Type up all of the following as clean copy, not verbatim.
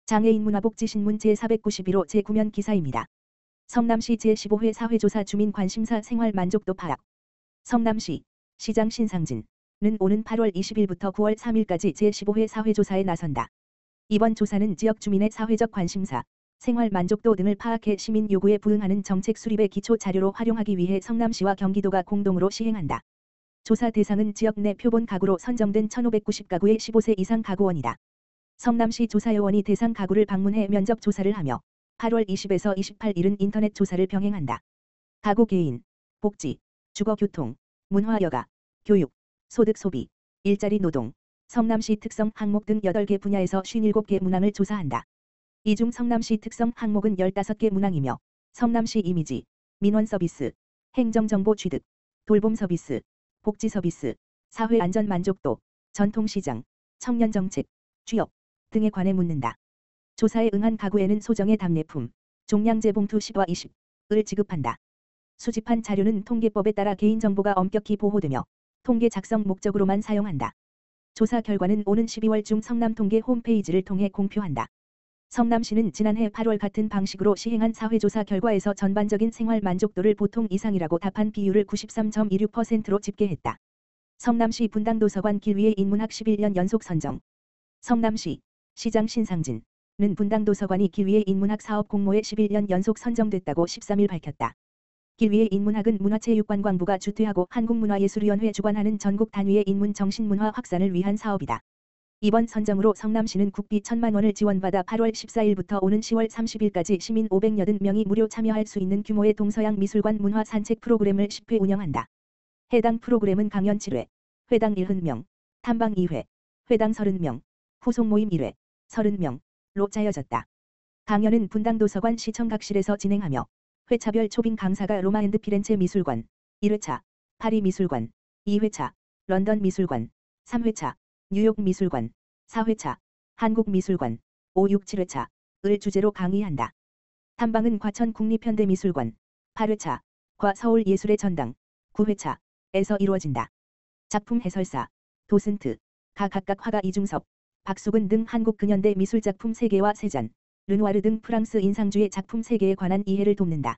장애인 문화복지신문 제491호 제9면 기사입니다. 성남시 제15회 사회조사 주민 관심사 생활 만족도 파악. 성남시 시장 신상진은 오는 8월 20일부터 9월 3일까지 제15회 사회조사에 나선다. 이번 조사는 지역 주민의 사회적 관심사, 생활 만족도 등을 파악해 시민 요구에 부응하는 정책 수립의 기초 자료로 활용하기 위해 성남시와 경기도가 공동으로 시행한다. 조사 대상은 지역 내 표본 가구로 선정된 1,590가구의 15세 이상 가구원이다. 성남시 조사요원이 대상 가구를 방문해 면접 조사를 하며 8월 20에서 28일은 인터넷 조사를 병행한다. 가구 개인, 복지, 주거교통, 문화여가, 교육, 소득 소비, 일자리 노동, 성남시 특성 항목 등 8개 분야에서 57개 문항을 조사한다. 이 중 성남시 특성 항목은 15개 문항이며 성남시 이미지, 민원 서비스, 행정정보 취득, 돌봄 서비스, 복지 서비스, 사회안전 만족도, 전통시장, 청년정책, 취업 등에 관해 묻는다. 조사에 응한 가구에는 소정의 답례품, 종량제 봉투 10와 20을 지급한다. 수집한 자료는 통계법에 따라 개인정보가 엄격히 보호되며 통계 작성 목적으로만 사용한다. 조사 결과는 오는 12월 중 성남통계 홈페이지를 통해 공표한다. 성남시는 지난해 8월 같은 방식으로 시행한 사회조사 결과에서 전반적인 생활 만족도를 보통 이상이라고 답한 비율을 93.26%로 집계했다. 성남시 분당도서관 길 위의 인문학 11년 연속 선정. 성남시 시장 신상진은 분당도서관이 길 위의 인문학 사업 공모에 11년 연속 선정됐다고 13일 밝혔다. 길 위의 인문학은 문화체육관광부가 주최하고 한국문화예술위원회 주관하는 전국 단위의 인문 정신문화 확산을 위한 사업이다. 이번 선정으로 성남시는 국비 1,000만 원을 지원받아 8월 14일부터 오는 10월 30일까지 시민 580명이 무료 참여할 수 있는 규모의 동서양 미술관 문화 산책 프로그램을 10회 운영한다. 해당 프로그램은 강연 7회, 회당 70명, 탐방 2회, 회당 30명, 후속 모임 1회, 30명로 짜여졌다. 강연은 분당도서관 시청각실에서 진행하며 회차별 초빙 강사가 로마 앤드 피렌체 미술관, 1회차, 파리 미술관, 2회차, 런던 미술관, 3회차, 뉴욕 미술관, 4회차, 한국 미술관, 5, 6, 7회차을 주제로 강의한다. 탐방은 과천 국립현대미술관, 8회차, 과 서울 예술의 전당, 9회차에서 이루어진다. 작품 해설사, 도슨트, 각각 화가 이중섭, 박수근 등 한국 근현대 미술작품 세계와 세잔, 르누아르 등 프랑스 인상주의 작품 세계에 관한 이해를 돕는다.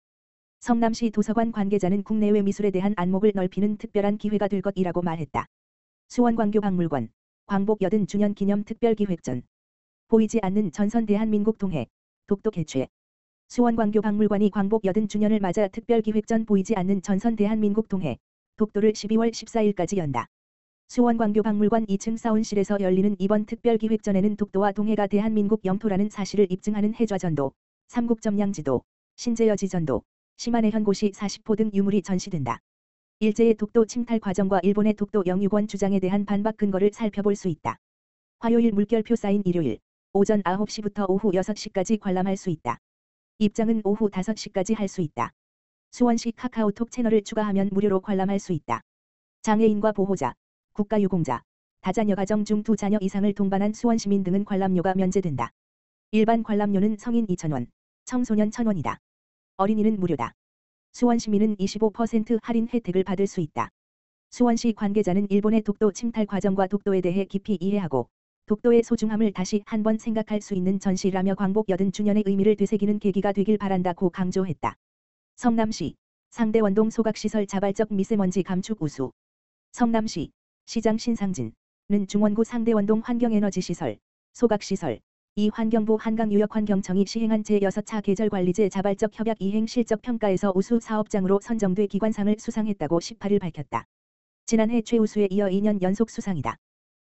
성남시 도서관 관계자는 국내외 미술에 대한 안목을 넓히는 특별한 기회가 될 것이라고 말했다. 수원광교박물관, 광복 80주년 기념 특별기획전. 보이지 않는 전선 대한민국 동해, 독도 개최. 수원광교박물관이 광복 80주년을 맞아 특별기획전 보이지 않는 전선 대한민국 동해, 독도를 12월 14일까지 연다. 수원광교박물관 2층 사원실에서 열리는 이번 특별기획전에는 독도와 동해가 대한민국 영토라는 사실을 입증하는 해좌전도, 삼국점량지도, 신재여지전도, 심한의 현고시 40호 등 유물이 전시된다. 일제의 독도 침탈 과정과 일본의 독도 영유권 주장에 대한 반박 근거를 살펴볼 수 있다. 화요일 물결표 쌓인 일요일, 오전 9시부터 오후 6시까지 관람할 수 있다. 입장은 오후 5시까지 할 수 있다. 수원시 카카오톡 채널을 추가하면 무료로 관람할 수 있다. 장애인과 보호자, 국가유공자, 다자녀 가정 중 2자녀 이상을 동반한 수원시민 등은 관람료가 면제된다. 일반 관람료는 성인 2,000원, 청소년 1,000원이다. 어린이는 무료다. 수원시민은 25% 할인 혜택을 받을 수 있다. 수원시 관계자는 일본의 독도 침탈 과정과 독도에 대해 깊이 이해하고 독도의 소중함을 다시 한번 생각할 수 있는 전시라며 광복 80주년의 의미를 되새기는 계기가 되길 바란다고 강조했다. 성남시 상대원동 소각시설 자발적 미세먼지 감축 우수. 성남시 시장 신상진은 중원구 상대원동 환경에너지시설, 소각시설, 이 환경부 한강유역환경청이 시행한 제6차 계절관리제 자발적 협약 이행 실적 평가에서 우수 사업장으로 선정돼 기관상을 수상했다고 18일 밝혔다. 지난해 최우수에 이어 2년 연속 수상이다.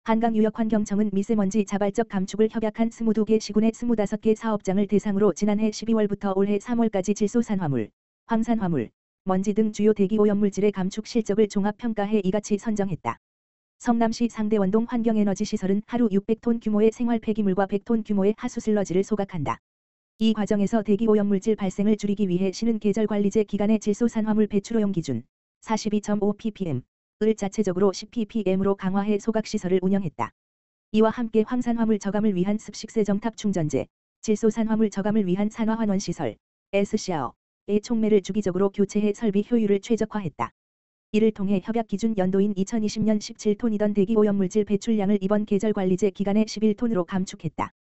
한강유역환경청은 미세먼지 자발적 감축을 협약한 22개 시군의 25개 사업장을 대상으로 지난해 12월부터 올해 3월까지 질소산화물, 황산화물, 먼지 등 주요 대기오염물질의 감축 실적을 종합평가해 이같이 선정했다. 성남시 상대원동 환경에너지시설은 하루 600톤 규모의 생활 폐기물과 100톤 규모의 하수슬러지를 소각한다. 이 과정에서 대기오염물질 발생을 줄이기 위해 시는 계절관리제 기간의 질소산화물 배출오염 기준 42.5ppm을 자체적으로 10ppm으로 강화해 소각시설을 운영했다. 이와 함께 황산화물 저감을 위한 습식세정탑 충전재, 질소산화물 저감을 위한 산화환원시설, SCR의 촉매를 주기적으로 교체해 설비 효율을 최적화했다. 이를 통해 협약 기준 연도인 2020년 17톤이던 대기오염물질 배출량을 이번 계절관리제 기간에 11톤으로 감축했다.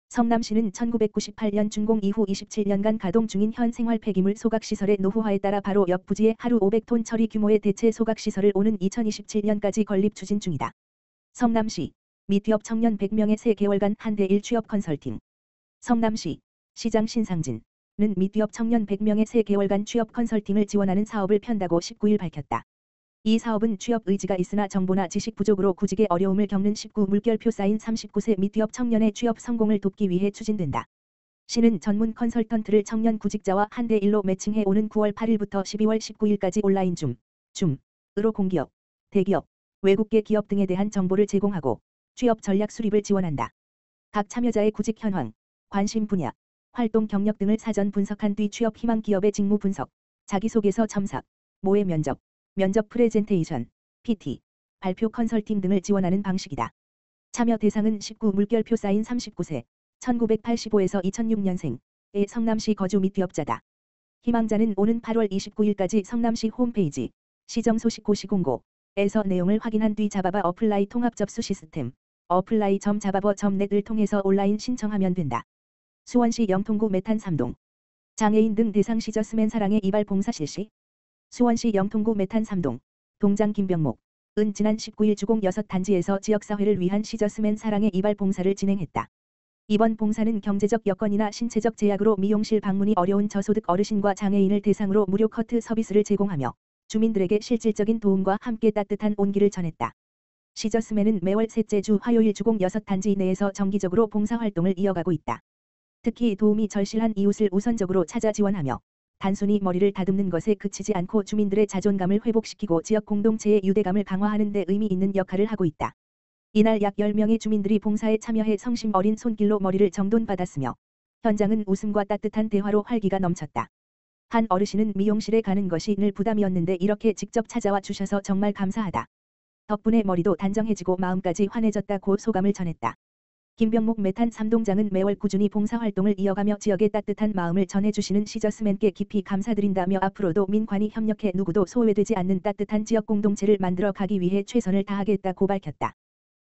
성남시는 1998년 준공 이후 27년간 가동 중인 현 생활 폐기물 소각시설의 노후화에 따라 바로 옆 부지에 하루 500톤 처리 규모의 대체 소각시설을 오는 2027년까지 건립 추진 중이다. 성남시 미취업 청년 100명의 새 개월간 한대 1취업 컨설팅. 성남시 시장 신상진은 미취업 청년 100명의 새 개월간 취업 컨설팅을 지원하는 사업을 편다고 19일 밝혔다. 이 사업은 취업 의지가 있으나 정보나 지식 부족으로 구직에 어려움을 겪는 19 물결표 쌓인 39세 미취업 청년의 취업 성공을 돕기 위해 추진된다. 시는 전문 컨설턴트를 청년 구직자와 한대 1로 매칭해 오는 9월 8일부터 12월 19일까지 온라인 줌으로 공기업, 대기업, 외국계 기업 등에 대한 정보를 제공하고 취업 전략 수립을 지원한다. 각 참여자의 구직 현황, 관심 분야, 활동 경력 등을 사전 분석한 뒤 취업 희망 기업의 직무 분석, 자기소개서 첨삭, 모의 면접, 면접 프레젠테이션, PT, 발표 컨설팅 등을 지원하는 방식이다. 참여 대상은 19 물결표 쌓인 39세, 1985에서 2006년생의 성남시 거주 및 기업자다. 희망자는 오는 8월 29일까지 성남시 홈페이지 시정소식고시공고에서 내용을 확인한 뒤 자바바 어플라이 통합 접수 시스템 apply.jaba버.net을 통해서 온라인 신청하면 된다. 수원시 영통구 메탄 3동 장애인 등 대상 시저스맨 사랑의 이발 봉사 실시. 수원시 영통구 메탄 3동 동장 김병목 은 지난 19일 주공 6단지에서 지역사회를 위한 시저스맨 사랑의 이발 봉사를 진행했다. 이번 봉사는 경제적 여건이나 신체적 제약으로 미용실 방문이 어려운 저소득 어르신과 장애인을 대상으로 무료 커트 서비스를 제공하며 주민들에게 실질적인 도움과 함께 따뜻한 온기를 전했다. 시저스맨은 매월 셋째 주 화요일 주공 6단지 내에서 정기적으로 봉사활동을 이어가고 있다. 특히 도움이 절실한 이웃을 우선적으로 찾아 지원하며 단순히 머리를 다듬는 것에 그치지 않고 주민들의 자존감을 회복시키고 지역 공동체의 유대감을 강화하는 데 의미 있는 역할을 하고 있다. 이날 약 10명의 주민들이 봉사에 참여해 성심 어린 손길로 머리를 정돈받았으며 현장은 웃음과 따뜻한 대화로 활기가 넘쳤다. 한 어르신은 미용실에 가는 것이 늘 부담이었는데 이렇게 직접 찾아와 주셔서 정말 감사하다. 덕분에 머리도 단정해지고 마음까지 환해졌다고 소감을 전했다. 김병목 메탄 3동장은 매월 꾸준히 봉사활동을 이어가며 지역의 따뜻한 마음을 전해주시는 시저스맨께 깊이 감사드린다며 앞으로도 민관이 협력해 누구도 소외되지 않는 따뜻한 지역 공동체를 만들어 가기 위해 최선을 다하겠다고 밝혔다.